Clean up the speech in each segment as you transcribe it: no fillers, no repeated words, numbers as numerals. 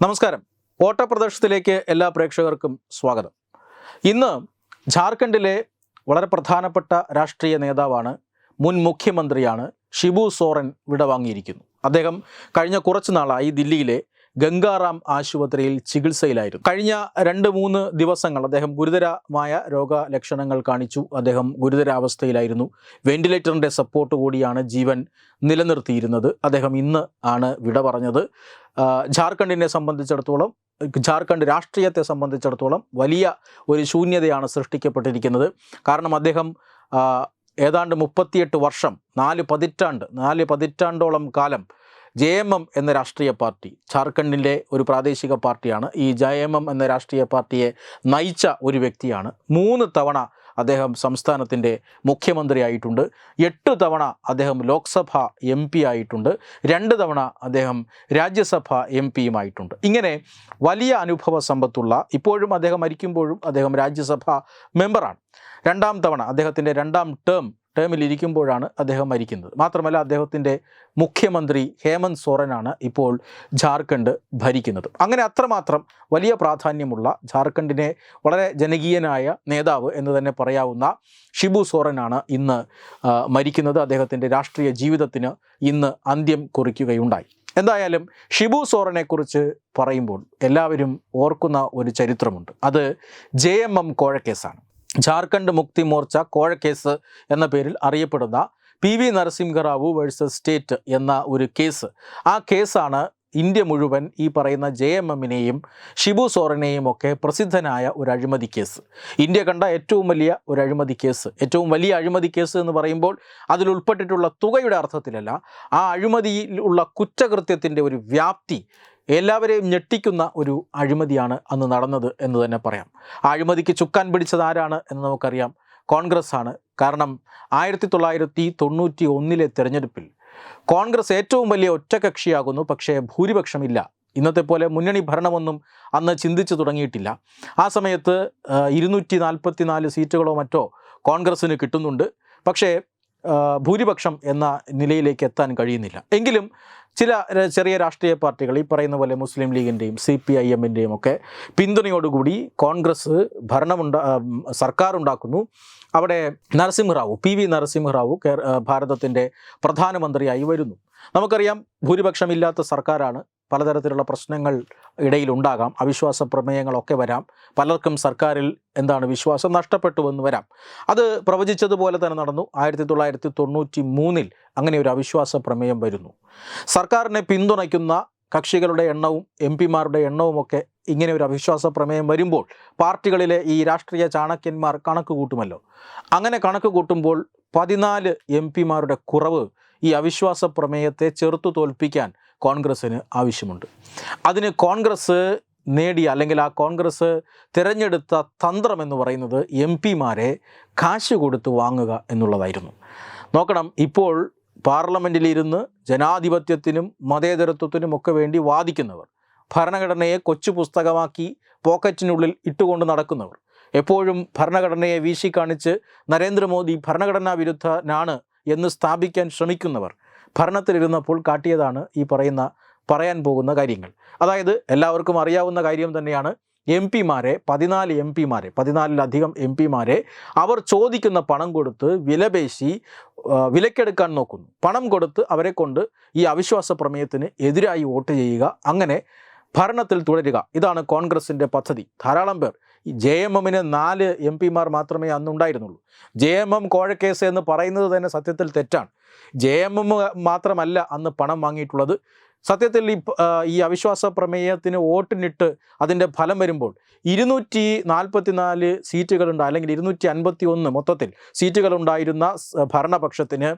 നമസ്കാരം. ഓട്ടപ്രദർശനത്തിലേക്ക് എല്ലാ പ്രേക്ഷകർക്കും സ്വാഗതം. ഇന്ന് ജാർഖണ്ഡിലെ വളരെ പ്രധാനപ്പെട്ട രാഷ്ട്രീയ നേതാവാണ്, മുൻ മുഖ്യമന്ത്രിയാണ് ഷിബു സോറൻ വിടവാങ്ങിയിരിക്കുന്നു. അദ്ദേഹം കഴിഞ്ഞ കുറച്ചു നാളായി ദില്ലിയിലെ ഗംഗാറാം ആശുപത്രിയിൽ ചികിത്സയിലായിരുന്നു. കഴിഞ്ഞ 2-3 ദിവസങ്ങൾ അദ്ദേഹം ഗുരുതരമായ രോഗലക്ഷണങ്ങൾ കാണിച്ചു. അദ്ദേഹം ഗുരുതരാവസ്ഥയിലായിരുന്നു. വെന്റിലേറ്ററിൻ്റെ സപ്പോർട്ട് കൂടിയാണ് ജീവൻ നിലനിർത്തിയിരുന്നത്. അദ്ദേഹം ഇന്ന് ആണ് വിട പറഞ്ഞത്. ജാർഖണ്ഡിനെ സംബന്ധിച്ചിടത്തോളം, ജാർഖണ്ഡ് രാഷ്ട്രീയത്തെ സംബന്ധിച്ചിടത്തോളം വലിയ ഒരു ശൂന്യതയാണ് സൃഷ്ടിക്കപ്പെട്ടിരിക്കുന്നത്. കാരണം അദ്ദേഹം ഏതാണ്ട് 38 വർഷം, 4 പതിറ്റാണ്ടോളം കാലം JMM എന്ന രാഷ്ട്രീയ പാർട്ടി, ജാർഖണ്ഡിൻ്റെ ഒരു പ്രാദേശിക പാർട്ടിയാണ്. ഈ JMM എന്ന രാഷ്ട്രീയ പാർട്ടിയെ നയിച്ച ഒരു വ്യക്തിയാണ്. 3 തവണ അദ്ദേഹം സംസ്ഥാനത്തിൻ്റെ മുഖ്യമന്ത്രിയായിട്ടുണ്ട്. 8 തവണ അദ്ദേഹം ലോക്സഭ MP ആയിട്ടുണ്ട്. 2 തവണ അദ്ദേഹം രാജ്യസഭ MP-യുമായിട്ടുണ്ട്. ഇങ്ങനെ വലിയ അനുഭവ സമ്പത്തുള്ള, ഇപ്പോഴും അദ്ദേഹം മരിക്കുമ്പോഴും അദ്ദേഹം രാജ്യസഭ മെമ്പറാണ്. 2ാം തവണ അദ്ദേഹത്തിൻ്റെ 2ാം ടേമിലിരിക്കുമ്പോഴാണ് അദ്ദേഹം മരിക്കുന്നത്. മാത്രമല്ല, അദ്ദേഹത്തിൻ്റെ മുഖ്യമന്ത്രി ഹേമന്ത് സോറനാണ് ഇപ്പോൾ ജാർഖണ്ഡ് ഭരിക്കുന്നത്. അങ്ങനെ അത്രമാത്രം വലിയ പ്രാധാന്യമുള്ള, ജാർഖണ്ഡിനെ വളരെ ജനകീയനായ നേതാവ് എന്ന് തന്നെ പറയാവുന്ന ഷിബു സോറനാണ് ഇന്ന് മരിക്കുന്നത്. അദ്ദേഹത്തിൻ്റെ രാഷ്ട്രീയ ജീവിതത്തിന് ഇന്ന് അന്ത്യം കുറിക്കുകയുണ്ടായി. എന്തായാലും ഷിബു സോറനെക്കുറിച്ച് പറയുമ്പോൾ എല്ലാവരും ഓർക്കുന്ന ഒരു ചരിത്രമുണ്ട്. അത് JMM കോഴക്കേസാണ്. ജാർഖണ്ഡ് മുക്തി മോർച്ച കോഴക്കേസ് എന്ന പേരിൽ അറിയപ്പെടുന്ന PV നരസിംഹറാവു വേഴ്സസ് സ്റ്റേറ്റ് എന്ന ഒരു കേസ്. ആ കേസാണ് ഇന്ത്യ മുഴുവൻ ഈ പറയുന്ന JMM-നെയും ഷിബു സോറനെയും ഒക്കെ പ്രസിദ്ധനായ ഒരു അഴിമതി കേസ്. ഇന്ത്യ കണ്ട ഏറ്റവും വലിയ ഒരു അഴിമതി കേസ്. ഏറ്റവും വലിയ അഴിമതി കേസ് എന്ന് പറയുമ്പോൾ അതിൽ ഉൾപ്പെട്ടിട്ടുള്ള തുകയുടെ അർത്ഥത്തിലല്ല, ആ അഴിമതിയിൽ ഉള്ള കുറ്റകൃത്യത്തിൻ്റെ ഒരു വ്യാപ്തി എല്ലാവരെയും ഞെട്ടിക്കുന്ന ഒരു അഴിമതിയാണ് അന്ന് നടന്നത് എന്ന് തന്നെ പറയാം. ആ അഴിമതിക്ക് ചുക്കാൻ പിടിച്ചത് ആരാണ് എന്ന് നമുക്കറിയാം. കോൺഗ്രസ് ആണ്. കാരണം 1991 തെരഞ്ഞെടുപ്പിൽ കോൺഗ്രസ് ഏറ്റവും വലിയ ഒറ്റകക്ഷിയാകുന്നു. പക്ഷേ ഭൂരിപക്ഷമില്ല. ഇന്നത്തെ പോലെ മുന്നണി ഭരണമൊന്നും അന്ന് ചിന്തിച്ചു തുടങ്ങിയിട്ടില്ല. ആ സമയത്ത് 244 സീറ്റുകളോ മറ്റോ കോൺഗ്രസ്സിന് കിട്ടുന്നുണ്ട്. പക്ഷേ ഭൂരിപക്ഷം എന്ന നിലയിലേക്ക് എത്താൻ കഴിയുന്നില്ല. എങ്കിലും ചില ചെറിയ രാഷ്ട്രീയ പാർട്ടികൾ, ഈ പറയുന്ന പോലെ മുസ്ലിം ലീഗിൻ്റെയും CPIM-ൻ്റെയും ഒക്കെ പിന്തുണയോടുകൂടി കോൺഗ്രസ് സർക്കാർ ഉണ്ടാക്കുന്നു. അവിടെ PV നരസിംഹറാവു ഭാരതത്തിൻ്റെ പ്രധാനമന്ത്രിയായി വരുന്നു. നമുക്കറിയാം, ഭൂരിപക്ഷമില്ലാത്ത സർക്കാരാണ്. പലതരത്തിലുള്ള പ്രശ്നങ്ങൾ ഇടയിലുണ്ടാകാം. അവിശ്വാസ പ്രമേയങ്ങളൊക്കെ വരാം. പലർക്കും സർക്കാരിൽ വിശ്വാസം നഷ്ടപ്പെട്ടുവെന്ന് വരാം. അത് പ്രവചിച്ചതുപോലെ തന്നെ നടന്നു. 1993 അങ്ങനെ ഒരു അവിശ്വാസ പ്രമേയം വരുന്നു. സർക്കാരിനെ പിന്തുണയ്ക്കുന്ന കക്ഷികളുടെ എണ്ണവും MP-മാരുടെ എണ്ണവുമൊക്കെ ഇങ്ങനെ ഒരു അവിശ്വാസ പ്രമേയം വരുമ്പോൾ പാർട്ടികളിലെ ഈ രാഷ്ട്രീയ ചാണക്യന്മാർ കണക്ക് കൂട്ടുമല്ലോ. അങ്ങനെ കണക്ക് കൂട്ടുമ്പോൾ 14 MP-മാരുടെ കുറവ് ഈ അവിശ്വാസ പ്രമേയത്തെ ചെറുത്തു തോൽപ്പിക്കാൻ കോൺഗ്രസ്സിന് ആവശ്യമുണ്ട്. അതിന് കോൺഗ്രസ് നേടിയ, അല്ലെങ്കിൽ ആ കോൺഗ്രസ് തിരഞ്ഞെടുത്ത തന്ത്രം എന്ന് പറയുന്നത് MP-മാരെ കാശ് കൊടുത്ത് വാങ്ങുക എന്നുള്ളതായിരുന്നു. നോക്കണം, ഇപ്പോൾ പാർലമെൻറ്റിലിരുന്ന് ജനാധിപത്യത്തിനും മതേതരത്വത്തിനും ഒക്കെ വേണ്ടി വാദിക്കുന്നവർ, ഭരണഘടനയെ കൊച്ചു പുസ്തകമാക്കി പോക്കറ്റിനുള്ളിൽ ഇട്ടുകൊണ്ട് നടക്കുന്നവർ, എപ്പോഴും ഭരണഘടനയെ വീശിക്കാണിച്ച് നരേന്ദ്രമോദി ഭരണഘടനാ വിരുദ്ധനാണ് എന്ന് സ്ഥാപിക്കാൻ ശ്രമിക്കുന്നവർ ഭരണത്തിലിരുന്നപ്പോൾ കാട്ടിയതാണ് ഈ പറയാൻ പോകുന്ന കാര്യങ്ങൾ. അതായത് എല്ലാവർക്കും അറിയാവുന്ന കാര്യം തന്നെയാണ്. MP-മാരെ 14-ലധികം MP-മാരെ അവർ ചോദിക്കുന്ന പണം കൊടുത്ത് വിലപേശി വിലക്കെടുക്കാൻ നോക്കുന്നു. പണം കൊടുത്ത് അവരെ കൊണ്ട് ഈ അവിശ്വാസ പ്രമേയത്തിന് എതിരായി വോട്ട് ചെയ്യുക, അങ്ങനെ ഭരണത്തിൽ തുടരുക. ഇതാണ് കോൺഗ്രസിൻ്റെ പദ്ധതി. ധാരാളം പേർ, ഈ JMM-ന് 4 MP-മാർ മാത്രമേ അന്നുണ്ടായിരുന്നുള്ളൂ. JMM കോഴക്കേസ് എന്ന് പറയുന്നത് തന്നെ സത്യത്തിൽ തെറ്റാണ്. JMM മാത്രമല്ല അന്ന് പണം വാങ്ങിയിട്ടുള്ളത്. സത്യത്തിൽ ഈ അവിശ്വാസ പ്രമേയത്തിന് വോട്ടിനിട്ട് അതിൻ്റെ ഫലം വരുമ്പോൾ 244 സീറ്റുകളുണ്ട്, അല്ലെങ്കിൽ 251 മൊത്തത്തിൽ സീറ്റുകളുണ്ടായിരുന്ന ഭരണപക്ഷത്തിന്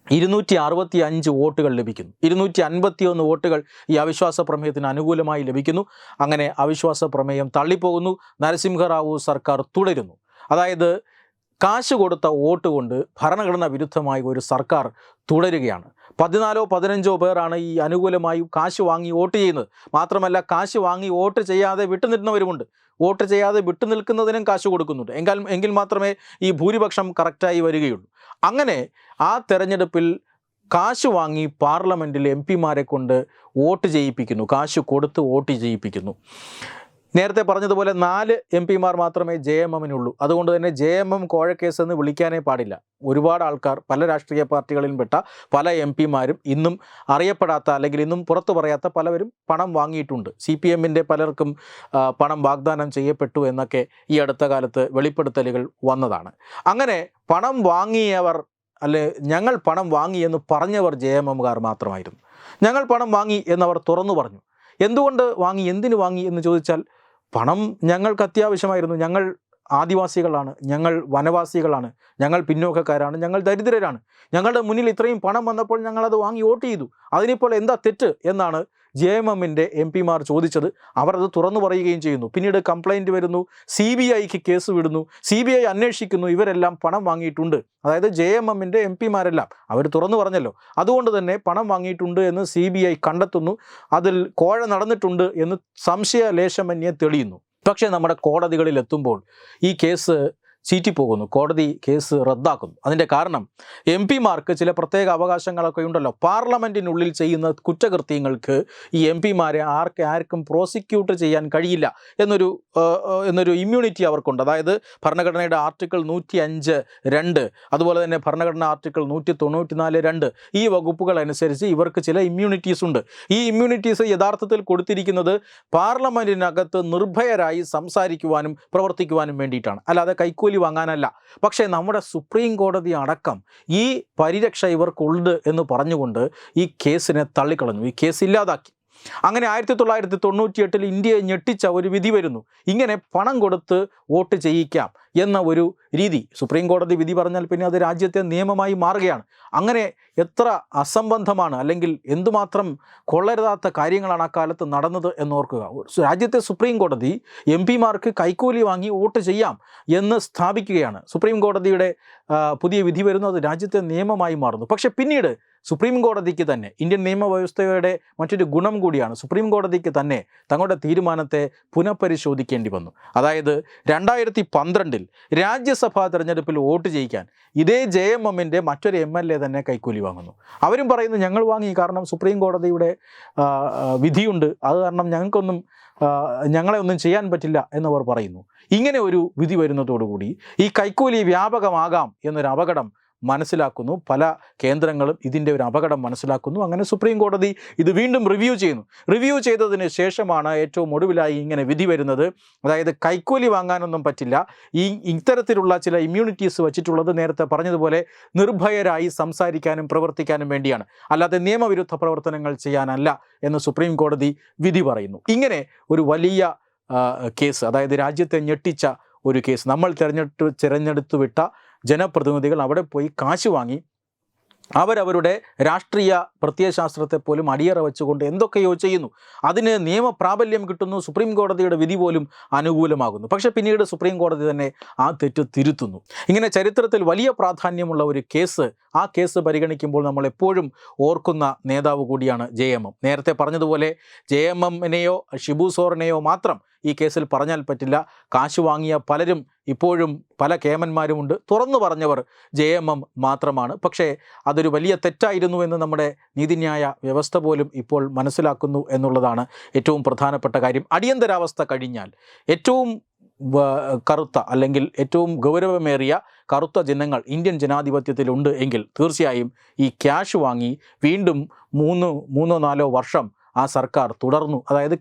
265 വോട്ടുകൾ ലഭിക്കുന്നു. 251 വോട്ടുകൾ ഈ അവിശ്വാസ പ്രമേയത്തിന് അനുകൂലമായി ലഭിക്കുന്നു. അങ്ങനെ അവിശ്വാസ പ്രമേയം തള്ളിപ്പോകുന്നു. നരസിംഹറാവു സർക്കാർ തുടരുന്നു. അതായത് കാശ് കൊടുത്ത വോട്ട് കൊണ്ട് ഭരണഘടനാ വിരുദ്ധമായ ഒരു സർക്കാർ തുടരുകയാണ്. 14-15 പേരാണ് ഈ അനുകൂലമായി കാശ് വാങ്ങി വോട്ട് ചെയ്യുന്നത്. മാത്രമല്ല, കാശ് വാങ്ങി വോട്ട് ചെയ്യാതെ വിട്ടുനിൽക്കുന്നവരുമുണ്ട്. വോട്ട് ചെയ്യാതെ വിട്ടുനിൽക്കുന്നതിനും കാശ് കൊടുക്കുന്നുണ്ട്. എങ്കിൽ മാത്രമേ ഈ ഭൂരിപക്ഷം കറക്റ്റായി വരികയുള്ളൂ. അങ്ങനെ ആ തെരഞ്ഞെടുപ്പിൽ കാശ് വാങ്ങി പാർലമെൻറ്റിൽ MP-മാരെ കൊണ്ട് വോട്ട് ചെയ്യിപ്പിക്കുന്നു, കാശ് കൊടുത്ത് വോട്ട് ചെയ്യിപ്പിക്കുന്നു. നേരത്തെ പറഞ്ഞതുപോലെ 4 MP-മാർ മാത്രമേ JMM-നുള്ളൂ. അതുകൊണ്ട് തന്നെ JMM കോഴക്കേസ് എന്ന് വിളിക്കാനേ പാടില്ല. ഒരുപാട് ആൾക്കാർ, പല രാഷ്ട്രീയ പാർട്ടികളിലും പെട്ട പല MP-മാരും ഇന്നും അറിയപ്പെടാത്ത അല്ലെങ്കിൽ ഇന്നും പുറത്തു പറയാത്ത പലവരും പണം വാങ്ങിയിട്ടുണ്ട്. CPM-ൻ്റെ പലർക്കും പണം വാഗ്ദാനം ചെയ്യപ്പെട്ടു എന്നൊക്കെ ഈ അടുത്ത കാലത്ത് വെളിപ്പെടുത്തലുകൾ വന്നതാണ്. അങ്ങനെ പണം വാങ്ങിയവർ, അല്ലെ ഞങ്ങൾ പണം വാങ്ങി എന്ന് പറഞ്ഞവർ JMM-കാർ മാത്രമായിരുന്നു. ഞങ്ങൾ പണം വാങ്ങി എന്നവർ തുറന്നു പറഞ്ഞു. എന്തുകൊണ്ട് വാങ്ങി, എന്തിനു വാങ്ങി എന്ന് ചോദിച്ചാൽ, പണം ഞങ്ങൾക്ക് അത്യാവശ്യമായിരുന്നു. ഞങ്ങൾ ആദിവാസികളാണ്, ഞങ്ങൾ വനവാസികളാണ്, ഞങ്ങൾ പിന്നോക്കക്കാരാണ്, ഞങ്ങൾ ദരിദ്രരാണ്. ഞങ്ങളുടെ മുന്നിൽ ഇത്രയും പണം വന്നപ്പോൾ ഞങ്ങളത് വാങ്ങി വോട്ട് ചെയ്തു. അതിനിപ്പോൾ എന്താ തെറ്റ് എന്നാണ് JMM-ൻ്റെ MP-മാർ ചോദിച്ചത്. അവർ അത് തുറന്നു പറയുകയും ചെയ്യുന്നു. പിന്നീട് കംപ്ലൈൻറ്റ് വരുന്നു, CBIക്ക് കേസ് വിടുന്നു, CBI അന്വേഷിക്കുന്നു. ഇവരെല്ലാം പണം വാങ്ങിയിട്ടുണ്ട്. അതായത് JMM-ൻ്റെ MP-മാരെല്ലാം അവർ തുറന്നു പറഞ്ഞല്ലോ. അതുകൊണ്ട് തന്നെ പണം വാങ്ങിയിട്ടുണ്ട് എന്ന് CBI കണ്ടെത്തുന്നു. അതിൽ കോഴ നടന്നിട്ടുണ്ട് എന്ന് സംശയലേശമന്യേ തെളിയുന്നു. പക്ഷേ നമ്മുടെ കോടതികളിൽ എത്തുമ്പോൾ ഈ കേസ് ചീറ്റിപ്പോകുന്നു. കോടതി കേസ് റദ്ദാക്കുന്നു. അതിൻ്റെ കാരണം MP-മാർക്ക് ചില പ്രത്യേക അവകാശങ്ങളൊക്കെ ഉണ്ടല്ലോ. പാർലമെൻറ്റിനുള്ളിൽ ചെയ്യുന്ന കുറ്റകൃത്യങ്ങൾക്ക് ഈ MP-മാരെ ആർക്കും പ്രോസിക്യൂട്ട് ചെയ്യാൻ കഴിയില്ല എന്നൊരു ഇമ്മ്യൂണിറ്റി അവർക്കുണ്ട്. അതായത് ഭരണഘടനയുടെ ആർട്ടിക്കിൾ 105(2), അതുപോലെ തന്നെ ഭരണഘടന ആർട്ടിക്കിൾ 194(2) ഈ വകുപ്പുകൾ അനുസരിച്ച് ഇവർക്ക് ചില ഇമ്മ്യൂണിറ്റീസ് ഉണ്ട്. ഈ ഇമ്മ്യൂണിറ്റീസ് യഥാർത്ഥത്തിൽ കൊടുത്തിരിക്കുന്നത് പാർലമെൻറ്റിനകത്ത് നിർഭയരായി സംസാരിക്കുവാനും പ്രവർത്തിക്കുവാനും വേണ്ടിയിട്ടാണ്, അല്ലാതെ കൈക്കൂലി വാങ്ങാനല്ല. പക്ഷേ നമ്മുടെ സുപ്രീം കോടതി അടക്കം ഈ പരിരക്ഷ ഇവർക്കുണ്ട് എന്ന് പറഞ്ഞുകൊണ്ട് ഈ കേസിനെ തള്ളിക്കളഞ്ഞു, ഈ കേസ് ഇല്ലാതാക്കി. അങ്ങനെ 1998 ഇന്ത്യയെ ഞെട്ടിച്ച ഒരു വിധി വരുന്നു. ഇങ്ങനെ പണം കൊടുത്ത് വോട്ട് ചെയ്യിക്കാം എന്ന ഒരു രീതി സുപ്രീം കോടതി വിധി പറഞ്ഞാൽ പിന്നെ അത് രാജ്യത്തെ നിയമമായി മാറുകയാണ്. അങ്ങനെ എത്ര അസംബന്ധമാണ്, അല്ലെങ്കിൽ എന്തുമാത്രം കൊള്ളരുതാത്ത കാര്യങ്ങളാണ് ആ കാലത്ത് നടന്നത് എന്നോർക്കുക. രാജ്യത്തെ സുപ്രീം കോടതി MP-മാർക്ക് കൈക്കൂലി വാങ്ങി വോട്ട് ചെയ്യാം എന്ന് സ്ഥാപിക്കുകയാണ്. സുപ്രീം കോടതിയുടെ പുതിയ വിധി വരുന്നു, അത് രാജ്യത്തെ നിയമമായി മാറുന്നു. പക്ഷേ പിന്നീട് സുപ്രീം കോടതിക്ക് തന്നെ, ഇന്ത്യൻ നിയമവ്യവസ്ഥയുടെ മറ്റൊരു ഗുണം കൂടിയാണ്, സുപ്രീം കോടതിക്ക് തന്നെ തങ്ങളുടെ തീരുമാനത്തെ പുനഃപരിശോധിക്കേണ്ടി വന്നു. അതായത് 2012 രാജ്യസഭാ തെരഞ്ഞെടുപ്പിൽ വോട്ട് ചെയ്യിക്കാൻ ഇതേ JMM-ൻ്റെ മറ്റൊരു MLA തന്നെ കൈക്കൂലി വാങ്ങുന്നു. അവരും പറയുന്നു ഞങ്ങൾ വാങ്ങി, കാരണം സുപ്രീം കോടതിയുടെ വിധിയുണ്ട്, അത് കാരണം ഞങ്ങളെ ഒന്നും ചെയ്യാൻ പറ്റില്ല എന്നവർ പറയുന്നു. ഇങ്ങനെ ഒരു വിധി വരുന്നതോടുകൂടി ഈ കൈക്കൂലി വ്യാപകമാകാം എന്നൊരു അപകടം മനസ്സിലാക്കുന്നു. പല കേന്ദ്രങ്ങളും ഇതിൻ്റെ ഒരു അപകടം മനസ്സിലാക്കുന്നു. അങ്ങനെ സുപ്രീം കോടതി ഇത് വീണ്ടും റിവ്യൂ ചെയ്തതിന് ശേഷമാണ് ഏറ്റവും ഒടുവിലായി ഇങ്ങനെ വിധി വരുന്നത്. അതായത് കൈക്കൂലി വാങ്ങാനൊന്നും പറ്റില്ല, ഇത്തരത്തിലുള്ള ചില ഇമ്മ്യൂണിറ്റീസ് വച്ചിട്ടുള്ളത് നേരത്തെ പറഞ്ഞതുപോലെ നിർഭയരായി സംസാരിക്കാനും പ്രവർത്തിക്കാനും വേണ്ടിയാണ്, അല്ലാതെ നിയമവിരുദ്ധ പ്രവർത്തനങ്ങൾ ചെയ്യാനല്ല എന്ന് സുപ്രീം കോടതി വിധി പറയുന്നു. ഇങ്ങനെ ഒരു വലിയ കേസ്, അതായത് രാജ്യത്തെ ഞെട്ടിച്ച ഒരു കേസ്, നമ്മൾ തിരഞ്ഞെടുത്തു വിട്ട ജനപ്രതിനിധികൾ അവിടെ പോയി കാശ് വാങ്ങി അവരവരുടെ രാഷ്ട്രീയ പ്രത്യയശാസ്ത്രത്തെ പോലും അടിയറ വെച്ചുകൊണ്ട് എന്തൊക്കെയോ ചെയ്യുന്നു. അതിന് നിയമപ്രാബല്യം കിട്ടുന്നു, സുപ്രീം കോടതിയുടെ വിധി പോലും അനുകൂലമാകുന്നു. പക്ഷേ പിന്നീട് സുപ്രീം കോടതി തന്നെ ആ തെറ്റ് തിരുത്തുന്നു. ഇങ്ങനെ ചരിത്രത്തിൽ വലിയ പ്രാധാന്യമുള്ള ഒരു കേസ്, ആ കേസ് പരിഗണിക്കുമ്പോൾ നമ്മൾ എപ്പോഴും ഓർക്കുന്ന നേതാവ് കൂടിയാണ് JMM. നേരത്തെ പറഞ്ഞതുപോലെ JMM-നെയോ ഷിബു സോറനെയോ മാത്രം ഈ കേസിൽ പറഞ്ഞാൽ പറ്റില്ല. കാശ് വാങ്ങിയ പലരും ഇപ്പോഴും പല കേമന്മാരുമുണ്ട്. തുറന്നു പറഞ്ഞവർ JMM മാത്രമാണ്. പക്ഷേ അതൊരു വലിയ തെറ്റായിരുന്നു എന്ന് നമ്മുടെ നീതിന്യായ വ്യവസ്ഥ പോലും ഇപ്പോൾ മനസ്സിലാക്കുന്നു എന്നുള്ളതാണ് ഏറ്റവും പ്രധാനപ്പെട്ട കാര്യം. അടിയന്തരാവസ്ഥ കഴിഞ്ഞാൽ ഏറ്റവും കറുത്ത, അല്ലെങ്കിൽ ഏറ്റവും ഗൗരവമേറിയ കറുത്ത ചിഹ്നങ്ങൾ ഇന്ത്യൻ ജനാധിപത്യത്തിലുണ്ട് എങ്കിൽ തീർച്ചയായും ഈ ക്യാഷ് വാങ്ങി വീണ്ടും 3-4 വർഷം ആ സർക്കാർ തുടർന്നു. അതായത്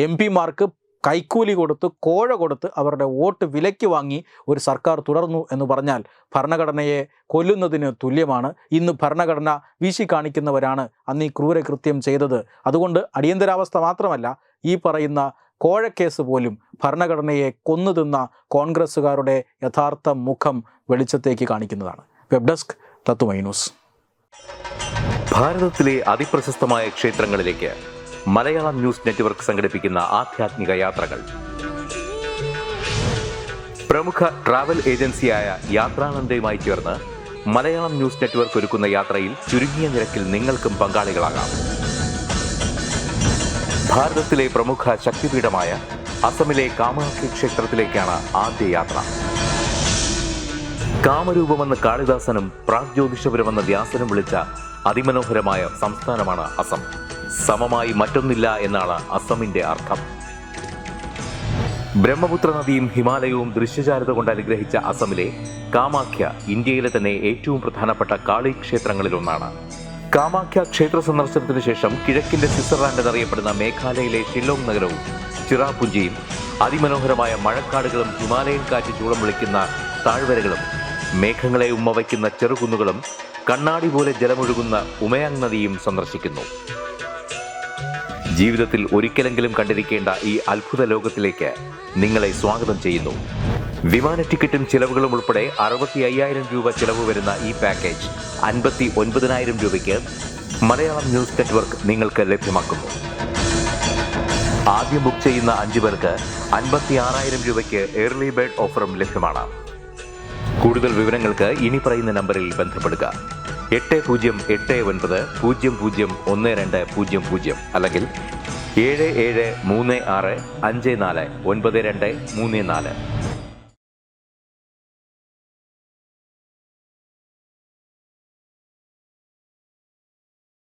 MP-മാർക്ക് കൈക്കൂലി കൊടുത്ത്, കോഴ കൊടുത്ത് അവരുടെ വോട്ട് വിലയ്ക്ക് വാങ്ങി ഒരു സർക്കാർ തുടർന്നു എന്ന് പറഞ്ഞാൽ ഭരണഘടനയെ കൊല്ലുന്നതിന് തുല്യമാണ്. ഇന്ന് ഭരണഘടന വീശി കാണിക്കുന്നവരാണ് അന്ന് ഈ ക്രൂരകൃത്യം ചെയ്തത്. അതുകൊണ്ട് അടിയന്തരാവസ്ഥ മാത്രമല്ല, ഈ പറയുന്ന കോഴക്കേസ് പോലും ഭരണഘടനയെ കൊന്നു തിന്ന കോൺഗ്രസ്സുകാരുടെ യഥാർത്ഥ മുഖം വെളിച്ചത്തേക്ക് കാണിക്കുന്നതാണ്. വെബ് ഡെസ്ക് തത്തുമൈ ന്യൂസ്. ഭാരതത്തിലെ അതിപ്രശസ്തമായ ക്ഷേത്രങ്ങളിലേക്ക് മലയാളം ന്യൂസ് നെറ്റ്വർക്ക് സംഘടിപ്പിക്കുന്ന ആധ്യാത്മിക യാത്രകൾ. പ്രമുഖ ട്രാവൽ ഏജൻസിയായ യാത്രാനന്ദയുമായി ചേർന്ന് മലയാളം ന്യൂസ് നെറ്റ്വർക്ക് ഒരുക്കുന്ന യാത്രയിൽ ചുരുങ്ങിയ നിരക്കിൽ നിങ്ങൾക്കും പങ്കാളികളാകാം. ഭാരതത്തിലെ പ്രമുഖ ശക്തിപീഠമായ അസമിലെ കാമാഖ്യ ക്ഷേത്രത്തിലേക്കാണ് ആദ്യ യാത്ര. കാമരൂപമെന്ന് കാളിദാസനും പ്രാഗ്ജ്യോതിഷപുരമെന്ന വ്യാസനും വിളിച്ച അതിമനോഹരമായ സംസ്ഥാനമാണ് അസം. സമമായി മറ്റൊന്നില്ല എന്നാണ് അസമിന്റെ അർത്ഥം. ബ്രഹ്മപുത്ര നദിയും ഹിമാലയവും ദൃശ്യചാരുത കൊണ്ട് അനുഗ്രഹിച്ച അസമിലെ കാമാഖ്യ ഇന്ത്യയിലെ തന്നെ ഏറ്റവും പ്രധാനപ്പെട്ട കാളി ക്ഷേത്രങ്ങളിലൊന്നാണ്. കാമാഖ്യ ക്ഷേത്ര സന്ദർശനത്തിനു ശേഷം കിഴക്കിന്റെ സ്വിറ്റ്സർലാൻഡ് എന്നറിയപ്പെടുന്ന മേഘാലയയിലെ ഷില്ലോങ് നഗരവും ചിറാപുഞ്ചിയും അതിമനോഹരമായ മഴക്കാടുകളും ഹിമാലയൻ കാറ്റ് ചൂളം വിളിക്കുന്ന താഴ്വരകളും മേഘങ്ങളെ ഉമ്മവയ്ക്കുന്ന ചെറുകുന്നുകളും കണ്ണാടി പോലെ ജലമൊഴുകുന്ന ഉമയാങ് നദിയും സന്ദർശിക്കുന്നു. ജീവിതത്തിൽ ഒരിക്കലെങ്കിലും കണ്ടിരിക്കേണ്ട ഈ അത്ഭുത ലോകത്തിലേക്ക് നിങ്ങളെ സ്വാഗതം ചെയ്യുന്നു. വിമാന ടിക്കറ്റും ചിലവുകളും ഉൾപ്പെടെ 65,000 രൂപ ചിലവ് വരുന്ന ഈ പാക്കേജ് 59,000 രൂപയ്ക്ക് മലയാളം ന്യൂസ് നെറ്റ്വർക്ക് നിങ്ങൾക്ക് ലഭ്യമാക്കുന്നു. ആദ്യം ബുക്ക് ചെയ്യുന്ന 5 പേർക്ക് 56,000 രൂപയ്ക്ക് ഏർലി ബേർഡ് ഓഫറും ലഭ്യമാണ്. കൂടുതൽ വിവരങ്ങൾക്ക് ഇനി പറയുന്ന നമ്പറിൽ ബന്ധപ്പെടുക. 8089001200 അല്ലെങ്കിൽ 7736549234.